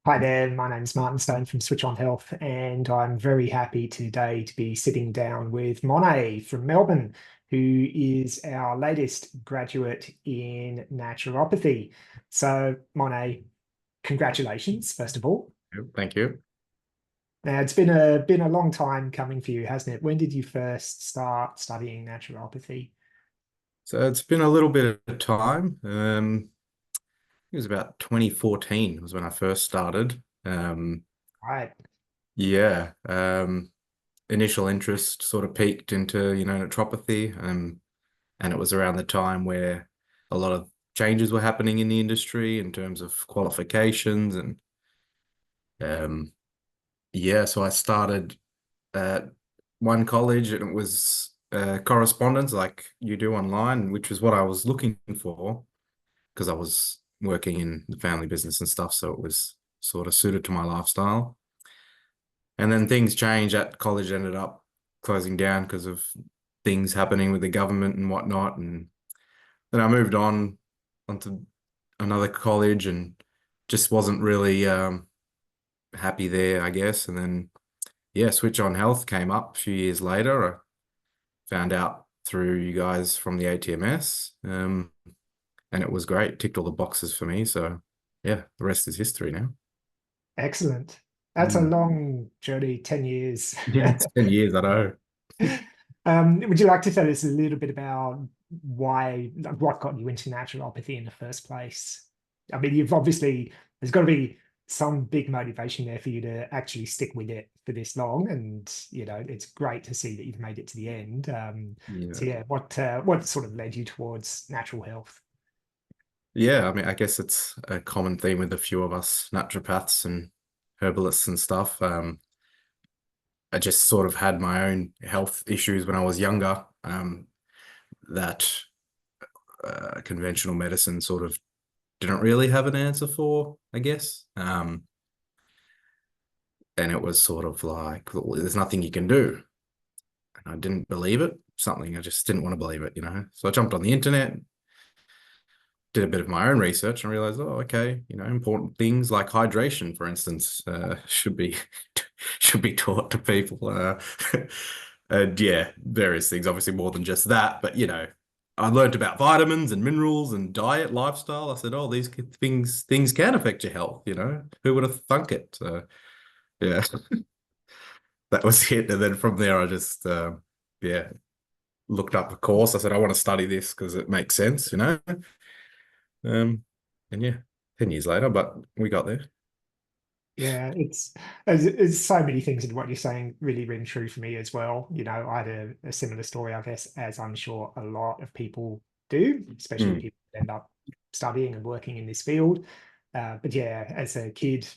Hi there, my name's Martin Stone from Switch On Health, and I'm very happy today to be sitting down with Monet from Melbourne, who is our latest graduate in naturopathy. So, Monet, congratulations, first of all. Yep, thank you. Now, it's been a long time coming for you, hasn't it? When did you first start studying naturopathy? So it's been a little bit of time. It was about 2014 was when I first started. Right. Yeah, initial interest sort of peaked into, naturopathy. And it was around the time where a lot of changes were happening in the industry in terms of qualifications and um, yeah, so I started at one college and it was correspondence like you do online, which was what I was looking for because I was working in the family business and stuff, so it was sort of suited to my lifestyle. And then things changed. That college ended up closing down because of things happening with the government and whatnot. And then I moved on onto another college and just wasn't really happy there, I guess. And then yeah, Switch On Health came up a few years later. I found out through you guys from the ATMS. And it was great. Ticked all the boxes for me. So yeah, the rest is history now. Excellent. That's a Mm. long journey, 10 years. Yeah, it's 10 years, I know. Would you like to tell us a little bit about why, like, what got you into naturopathy in the first place? I mean, you've obviously, there's got to be some big motivation there for you to actually stick with it for this long. And, it's great to see that you've made it to the end. Yeah. So yeah, what sort of led you towards natural health? Yeah, I mean, I guess it's a common theme with a few of us naturopaths and herbalists and stuff. I just sort of had my own health issues when I was younger, that conventional medicine sort of didn't really have an answer for, I guess. And it was sort of like, well, there's nothing you can do. And I didn't believe it. Something I just didn't want to believe it. So I jumped on the internet, did a bit of my own research and realized, oh, okay, important things like hydration, for instance, should be should be taught to people. And yeah, various things, obviously more than just that, but I learned about vitamins and minerals and diet, lifestyle. I said, oh, these things can affect your health. Who would have thunk it? So yeah, that was it. And then from there, I just yeah, looked up a course. I said, I want to study this because it makes sense. Um, and yeah, 10 years later, but we got there. Yeah, there's so many things in what you're saying really ring true for me as well. I had a similar story, I guess, as I'm sure a lot of people do, especially Mm. people who end up studying and working in this field. But yeah, as a kid,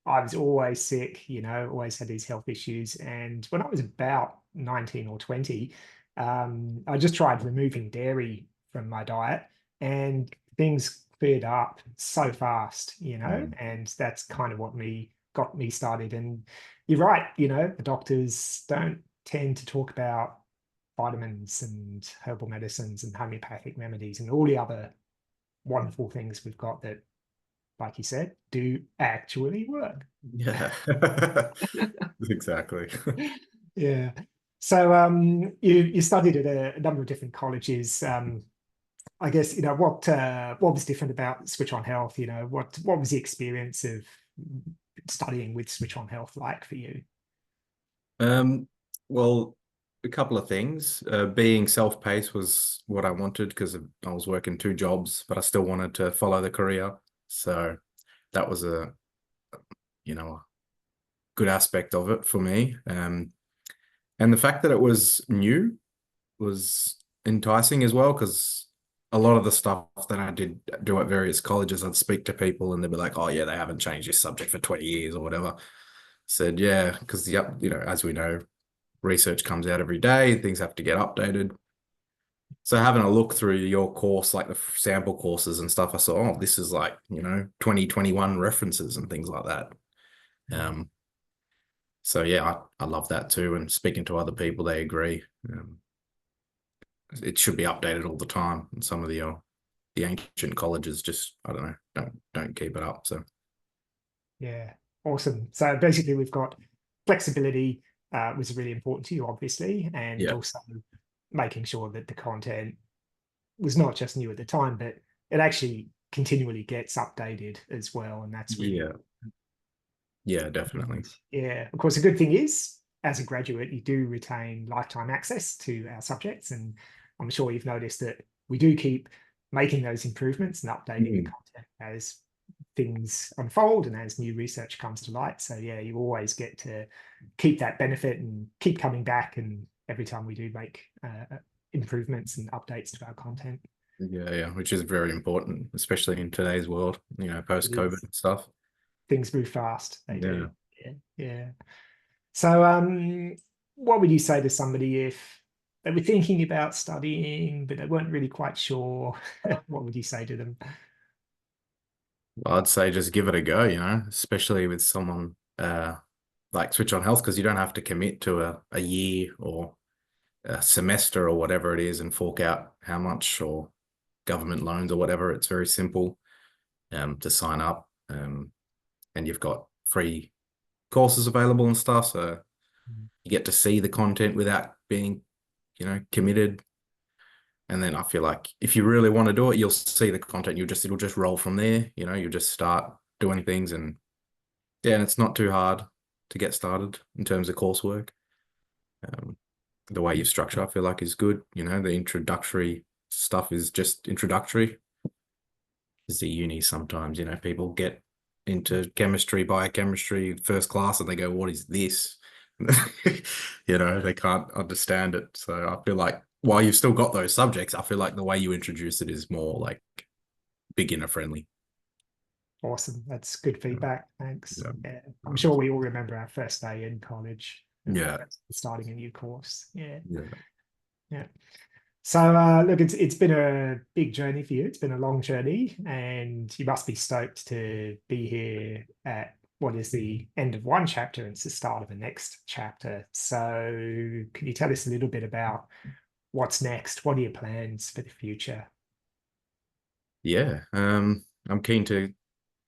I was always sick, always had these health issues. And when I was about 19 or 20, I just tried removing dairy from my diet and things cleared up so fast, Mm. and that's kind of what got me started. And you're right, the doctors don't tend to talk about vitamins and herbal medicines and homeopathic remedies and all the other wonderful things we've got that, like you said, do actually work. Yeah, exactly. Yeah. So you studied at a number of different colleges. I guess, what was different about Switch On Health? What was the experience of studying with Switch On Health like for you? Um, well, a couple of things. Being self-paced was what I wanted because I was working two jobs, but I still wanted to follow the career. So that was a good aspect of it for me. And the fact that it was new was enticing as well because a lot of the stuff that I did do at various colleges, I'd speak to people and they'd be like, "Oh yeah, they haven't changed this subject for 20 years or whatever." Said, "Yeah, because yep, as we know, research comes out every day, things have to get updated." So having a look through your course, like the sample courses and stuff, I saw, oh, this is like 2021 references and things like that. Um, so yeah, I love that too. And speaking to other people, they agree. It should be updated all the time. And some of the ancient colleges just I don't know don't keep it up. So Yeah, awesome. So basically, we've got flexibility was really important to you, obviously, and Yeah. also making sure that the content was not just new at the time, but it actually continually gets updated as well, and that's really Yeah. Yeah, and definitely. yeah. Of course, the good thing is, as a graduate, you do retain lifetime access to our subjects, and I'm sure you've noticed that we do keep making those improvements and updating the Mm. content as things unfold and as new research comes to light. So yeah, you always get to keep that benefit and keep coming back. And every time we do make improvements and updates to our content, Yeah, yeah, which is very important, especially in today's world, it post-COVID is and stuff. things move fast. They do. Yeah. Yeah, yeah. So what would you say to somebody if they were thinking about studying, but they weren't really quite sure? What would you say to them? I'd say just give it a go, especially with someone like Switch on Health, because you don't have to commit to a year or a semester or whatever it is and fork out how much or government loans or whatever. It's very simple to sign up, and you've got free courses available and stuff. So you get to see the content without being, committed. And then I feel like if you really want to do it, you'll see the content. It'll just roll from there. You'll just start doing things, and yeah, and it's not too hard to get started in terms of coursework. Um, the way you structure, I feel like, is good. The introductory stuff is just introductory. Is the uni sometimes, people get into chemistry, biochemistry, first class, and they go, "What is this?" They can't understand it. So I feel like while you've still got those subjects, I feel like the way you introduce it is more like beginner friendly. Awesome. That's good Yeah. feedback. Thanks. Yeah. Yeah. I'm sure we all remember our first day in college, Yeah. starting a new course. Yeah. Yeah. Yeah. So look, it's been a big journey for you. It's been a long journey, and you must be stoked to be here at what is the end of one chapter and it's the start of the next chapter. So can you tell us a little bit about what's next? What are your plans for the future? Yeah. I'm keen to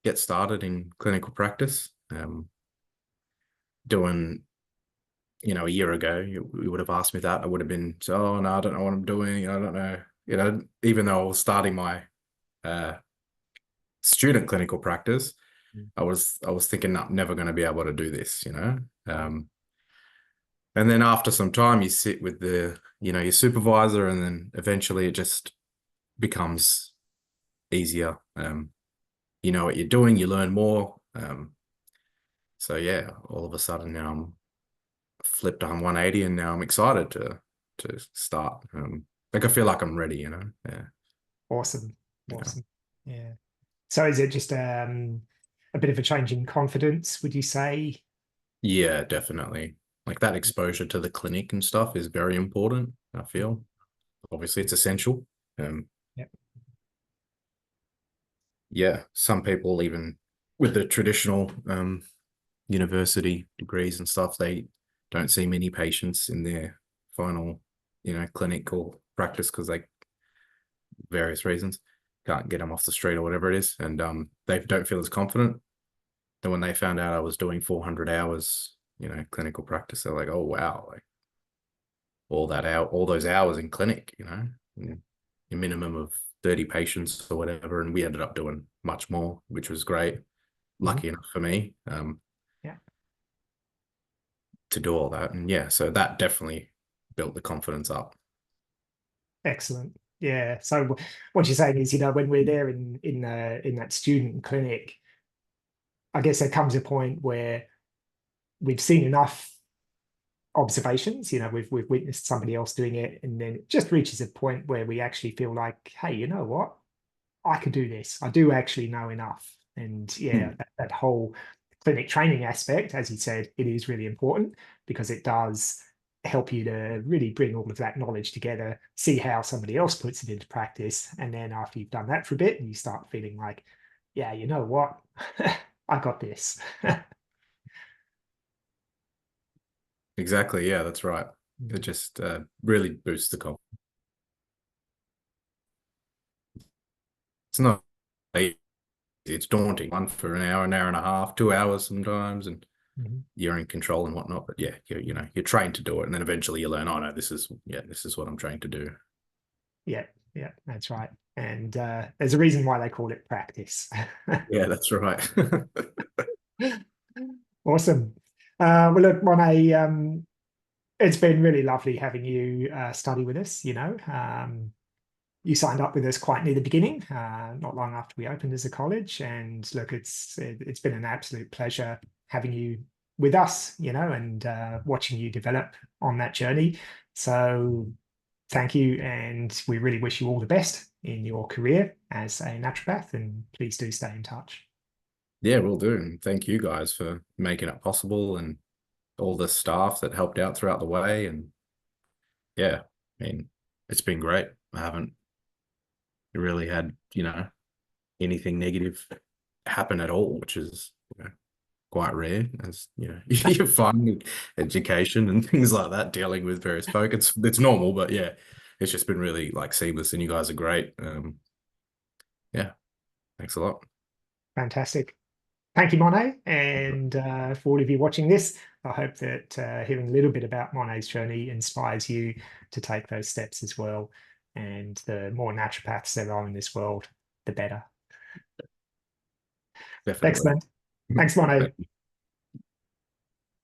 get started in clinical practice. Doing, a year ago, you would have asked me that. I would have been, so, oh, no, I don't know what I'm doing. I don't know. Even though I was starting my uh, student clinical practice, I was thinking, I'm never going to be able to do this. And then after some time, you sit with your supervisor, and then eventually it just becomes easier. You know what you're doing, you learn more. So yeah, all of a sudden now I'm flipped on 180, and now I'm excited to start. Like I feel like I'm ready. Yeah, Awesome. yeah, Awesome. Yeah. So is it just a bit of a change in confidence, would you say? yeah, definitely. Like that exposure to the clinic and stuff is very important, I feel. Obviously, it's essential. Um, Yeah. yeah, some people even with the traditional university degrees and stuff, they don't see many patients in their final, clinical practice because they various reasons can't get them off the street or whatever it is, and they don't feel as confident. And when they found out I was doing 400 hours, clinical practice, they're like, "Oh wow, like all those hours in clinic, a minimum of 30 patients or whatever," and we ended up doing much more, which was great. Mhm. Lucky enough for me, Yeah. to do all that. And yeah, so that definitely built the confidence up. Excellent. Yeah. So what you're saying is, when we're there in that student clinic, I guess there comes a point where we've seen enough observations, we've witnessed somebody else doing it, and then it just reaches a point where we actually feel like, hey, you know what? I could do this. I do actually know enough. And yeah, Hmm. that whole clinic training aspect, as you said, it is really important because it does help you to really bring all of that knowledge together, see how somebody else puts it into practice. And then after you've done that for a bit, you start feeling like, yeah, you know what? I got this. Exactly. Yeah, that's right. It just really boosts the confidence. It's not it's daunting. One for an hour and a half, 2 hours sometimes, and Mhm. you're in control and whatnot. But yeah, you're trained to do it, and then eventually you learn. Oh no, this is what I'm trained to do. Yeah, yeah, that's right. And there's a reason why they call it practice. Yeah, that's right. Awesome. Well, look, Monet, it's been really lovely having you study with us. You signed up with us quite near the beginning, not long after we opened as a college. And look, it's been an absolute pleasure having you with us, and watching you develop on that journey. So thank you, and we really wish you all the best in your career as a naturopath. And please do stay in touch. Yeah, we'll do. And thank you guys for making it possible, and all the staff that helped out throughout the way. And yeah, I mean, it's been great. I haven't really had, anything negative happen at all, which is, quite rare, as you find with education and things like that, dealing with various folk. It's normal, but yeah, it's just been really like seamless, and you guys are great. Yeah, thanks a lot. Fantastic. Thank you, Monet. And for all of you watching this, I hope that hearing a little bit about Monet's journey inspires you to take those steps as well. And the more naturopaths there are in this world, the better. Definitely. Excellent. Thanks, Monet.